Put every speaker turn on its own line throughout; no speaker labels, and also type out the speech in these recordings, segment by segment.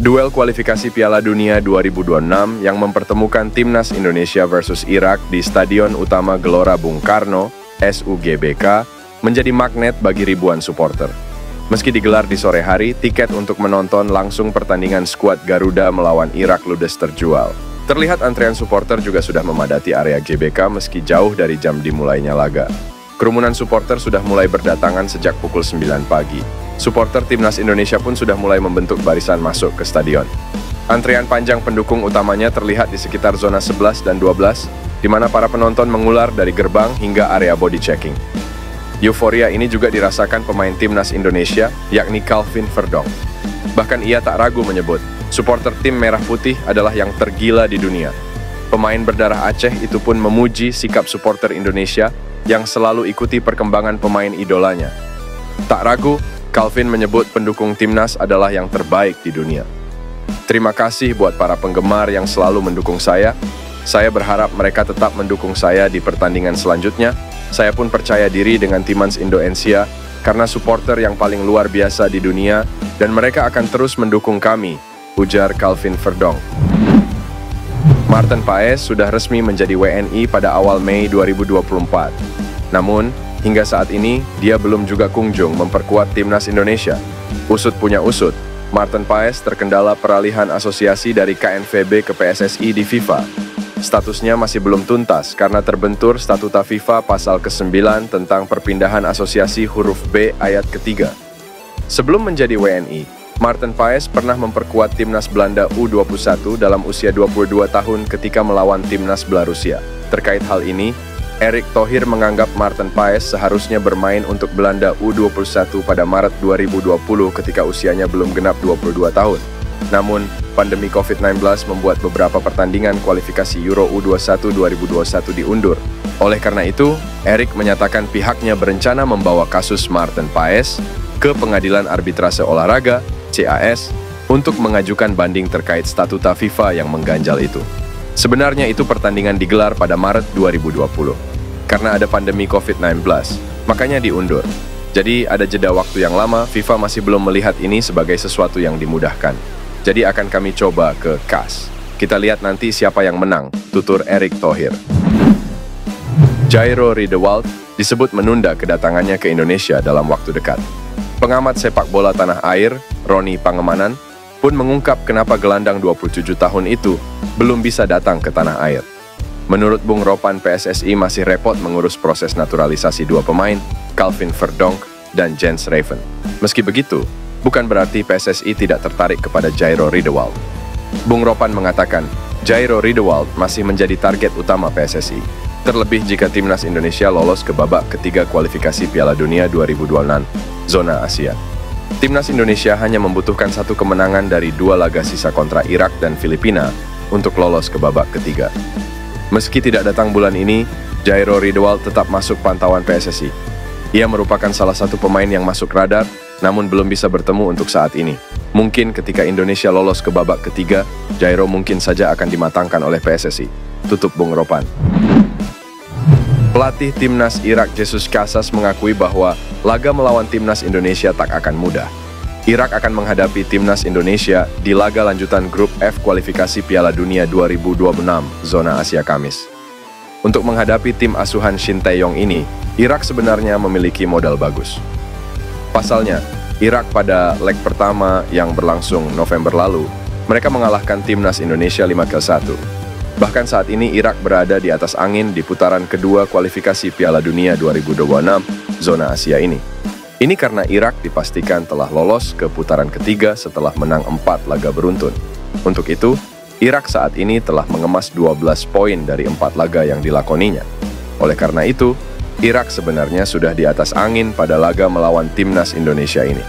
Duel kualifikasi Piala Dunia 2026 yang mempertemukan Timnas Indonesia versus Irak di Stadion Utama Gelora Bung Karno, SUGBK, menjadi magnet bagi ribuan supporter. Meski digelar di sore hari, tiket untuk menonton langsung pertandingan skuad Garuda melawan Irak ludes terjual. Terlihat antrean supporter juga sudah memadati area GBK meski jauh dari jam dimulainya laga. Kerumunan supporter sudah mulai berdatangan sejak pukul 9 pagi. Supporter Timnas Indonesia pun sudah mulai membentuk barisan masuk ke stadion. Antrean panjang pendukung utamanya terlihat di sekitar zona 11 dan 12, di mana para penonton mengular dari gerbang hingga area body checking. Euforia ini juga dirasakan pemain Timnas Indonesia, yakni Calvin Verdonk. Bahkan ia tak ragu menyebut, supporter tim Merah Putih adalah yang tergila di dunia. Pemain berdarah Aceh itu pun memuji sikap supporter Indonesia yang selalu ikuti perkembangan pemain idolanya. Tak ragu, Calvin menyebut pendukung Timnas adalah yang terbaik di dunia. Terima kasih buat para penggemar yang selalu mendukung saya. Saya berharap mereka tetap mendukung saya di pertandingan selanjutnya. Saya pun percaya diri dengan Timnas Indonesia karena supporter yang paling luar biasa di dunia dan mereka akan terus mendukung kami, ujar Calvin Verdonk. Maarten Paes sudah resmi menjadi WNI pada awal Mei 2024. Namun, hingga saat ini, dia belum juga kunjung memperkuat Timnas Indonesia. Usut punya usut, Maarten Paes terkendala peralihan asosiasi dari KNVB ke PSSI di FIFA. Statusnya masih belum tuntas karena terbentur Statuta FIFA pasal ke-9 tentang perpindahan asosiasi huruf B ayat ketiga. Sebelum menjadi WNI, Maarten Paes pernah memperkuat Timnas Belanda U21 dalam usia 22 tahun ketika melawan Timnas Belarusia. Terkait hal ini, Erick Thohir menganggap Maarten Paes seharusnya bermain untuk Belanda U21 pada Maret 2020 ketika usianya belum genap 22 tahun. Namun, pandemi COVID-19 membuat beberapa pertandingan kualifikasi Euro U21 2021 diundur. Oleh karena itu, Erick menyatakan pihaknya berencana membawa kasus Maarten Paes ke Pengadilan Arbitrase Olahraga, CAS, untuk mengajukan banding terkait statuta FIFA yang mengganjal itu. Sebenarnya itu pertandingan digelar pada Maret 2020. Karena ada pandemi COVID-19, makanya diundur. Jadi ada jeda waktu yang lama, FIFA masih belum melihat ini sebagai sesuatu yang dimudahkan. Jadi akan kami coba ke CAS. Kita lihat nanti siapa yang menang, tutur Erick Thohir. Jairo Riedewald disebut menunda kedatangannya ke Indonesia dalam waktu dekat. Pengamat sepak bola tanah air, Roni Pangemanan, pun mengungkap kenapa gelandang 27 tahun itu belum bisa datang ke tanah air. Menurut Bung Ropan, PSSI masih repot mengurus proses naturalisasi dua pemain, Calvin Verdonk dan Jens Raven. Meski begitu, bukan berarti PSSI tidak tertarik kepada Jairo Riedewald. Bung Ropan mengatakan, Jairo Riedewald masih menjadi target utama PSSI. Terlebih jika Timnas Indonesia lolos ke babak ketiga kualifikasi Piala Dunia 2026, zona Asia. Timnas Indonesia hanya membutuhkan satu kemenangan dari dua laga sisa kontra Irak dan Filipina untuk lolos ke babak ketiga. Meski tidak datang bulan ini, Jairo Riedewald tetap masuk pantauan PSSI. Ia merupakan salah satu pemain yang masuk radar, namun belum bisa bertemu untuk saat ini. Mungkin ketika Indonesia lolos ke babak ketiga, Jairo mungkin saja akan dimatangkan oleh PSSI. Tutup Bung Ropan. Pelatih Timnas Irak Jesus Casas mengakui bahwa laga melawan Timnas Indonesia tak akan mudah. Irak akan menghadapi Timnas Indonesia di laga lanjutan grup F kualifikasi Piala Dunia 2026 zona Asia Kamis. Untuk menghadapi tim asuhan Shin Tae-yong ini, Irak sebenarnya memiliki modal bagus. Pasalnya, Irak pada leg pertama yang berlangsung November lalu, mereka mengalahkan Timnas Indonesia 5-1. Bahkan saat ini Irak berada di atas angin di putaran kedua kualifikasi Piala Dunia 2026 zona Asia ini. Ini karena Irak dipastikan telah lolos ke putaran ketiga setelah menang 4 laga beruntun. Untuk itu, Irak saat ini telah mengemas 12 poin dari 4 laga yang dilakoninya. Oleh karena itu, Irak sebenarnya sudah di atas angin pada laga melawan Timnas Indonesia ini.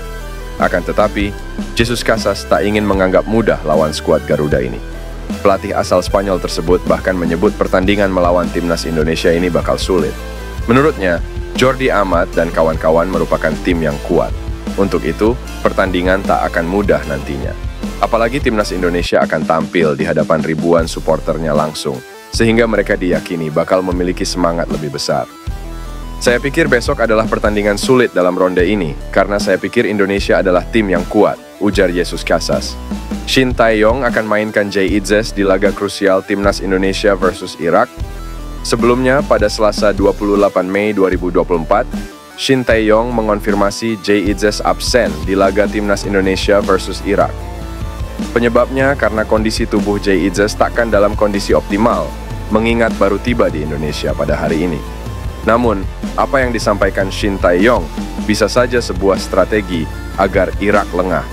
Akan tetapi, Jesus Casas tak ingin menganggap mudah lawan skuad Garuda ini. Pelatih asal Spanyol tersebut bahkan menyebut pertandingan melawan Timnas Indonesia ini bakal sulit. Menurutnya, Jordi Amat dan kawan-kawan merupakan tim yang kuat. Untuk itu, pertandingan tak akan mudah nantinya. Apalagi Timnas Indonesia akan tampil di hadapan ribuan supporternya langsung, sehingga mereka diyakini bakal memiliki semangat lebih besar. Saya pikir besok adalah pertandingan sulit dalam ronde ini, karena saya pikir Indonesia adalah tim yang kuat, ujar Jesus Casas. Shin Tae-yong akan mainkan Jay Itzes di laga krusial Timnas Indonesia versus Irak. Sebelumnya, pada Selasa 28 Mei 2024, Shin Tae-yong mengonfirmasi Jay Itzes absen di laga Timnas Indonesia versus Irak. Penyebabnya karena kondisi tubuh Jay Itzes takkan dalam kondisi optimal, mengingat baru tiba di Indonesia pada hari ini. Namun, apa yang disampaikan Shin Tae-yong bisa saja sebuah strategi agar Irak lengah.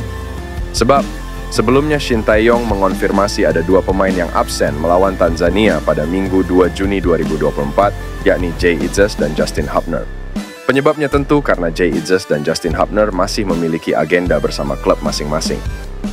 Sebab, sebelumnya Shin Tae-yong mengonfirmasi ada dua pemain yang absen melawan Tanzania pada Minggu 2 Juni 2024, yakni Jay Itzes dan Justin Hubner. Penyebabnya tentu karena Jay Itzes dan Justin Hubner masih memiliki agenda bersama klub masing-masing.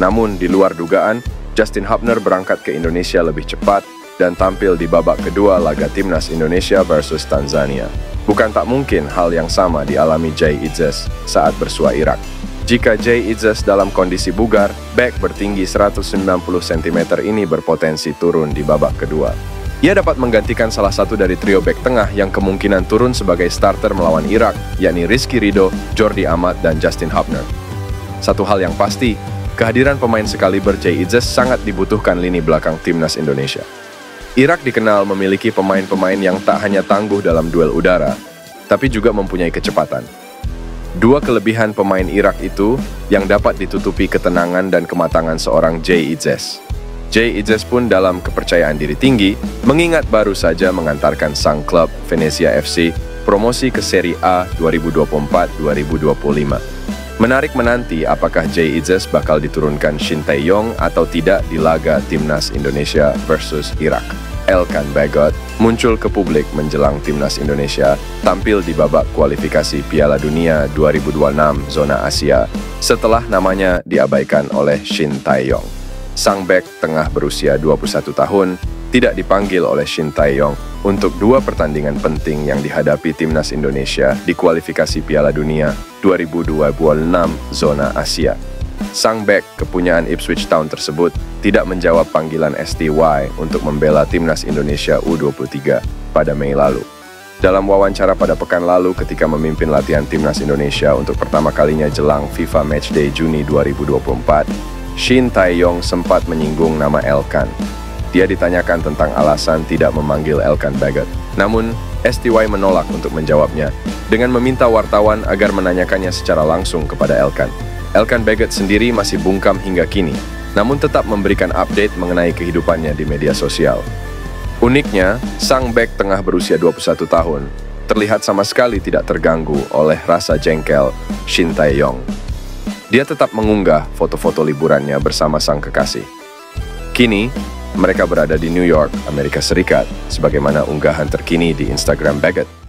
Namun, di luar dugaan, Justin Hubner berangkat ke Indonesia lebih cepat dan tampil di babak kedua laga Timnas Indonesia versus Tanzania. Bukan tak mungkin hal yang sama dialami Jay Itzes saat bersua Irak. Jika Jay Itzes dalam kondisi bugar, bek bertinggi 190 cm ini berpotensi turun di babak kedua. Ia dapat menggantikan salah satu dari trio bek tengah yang kemungkinan turun sebagai starter melawan Irak, yakni Rizky Ridho, Jordi Amat, dan Justin Hubner. Satu hal yang pasti, kehadiran pemain sekaliber Jay Itzes sangat dibutuhkan lini belakang Timnas Indonesia. Irak dikenal memiliki pemain-pemain yang tak hanya tangguh dalam duel udara, tapi juga mempunyai kecepatan. Dua kelebihan pemain Irak itu yang dapat ditutupi ketenangan dan kematangan seorang Jay Itzes. Jay Itzes pun dalam kepercayaan diri tinggi, mengingat baru saja mengantarkan sang klub Venezia FC promosi ke Serie A 2024-2025. Menarik menanti apakah Jay Itzes bakal diturunkan Shin Tae-yong atau tidak di laga Timnas Indonesia versus Irak. Elkan Bagot muncul ke publik menjelang Timnas Indonesia tampil di babak kualifikasi Piala Dunia 2026 zona Asia setelah namanya diabaikan oleh Shin Tae-yong. Sang bek tengah berusia 21 tahun tidak dipanggil oleh Shin Tae-yong untuk dua pertandingan penting yang dihadapi Timnas Indonesia di kualifikasi Piala Dunia 2026 zona Asia. Sang bek kepunyaan Ipswich Town tersebut tidak menjawab panggilan STY untuk membela Timnas Indonesia U23 pada Mei lalu. Dalam wawancara pada pekan lalu ketika memimpin latihan Timnas Indonesia untuk pertama kalinya jelang FIFA Matchday Juni 2024, Shin Tae-yong sempat menyinggung nama Elkan. Dia ditanyakan tentang alasan tidak memanggil Elkan Bagot. Namun, STY menolak untuk menjawabnya dengan meminta wartawan agar menanyakannya secara langsung kepada Elkan. Elkan Bagot sendiri masih bungkam hingga kini, namun tetap memberikan update mengenai kehidupannya di media sosial. Uniknya, sang bek tengah berusia 21 tahun terlihat sama sekali tidak terganggu oleh rasa jengkel Shin Tae-yong. Dia tetap mengunggah foto-foto liburannya bersama sang kekasih. Kini, mereka berada di New York, Amerika Serikat, sebagaimana unggahan terkini di Instagram Bagot.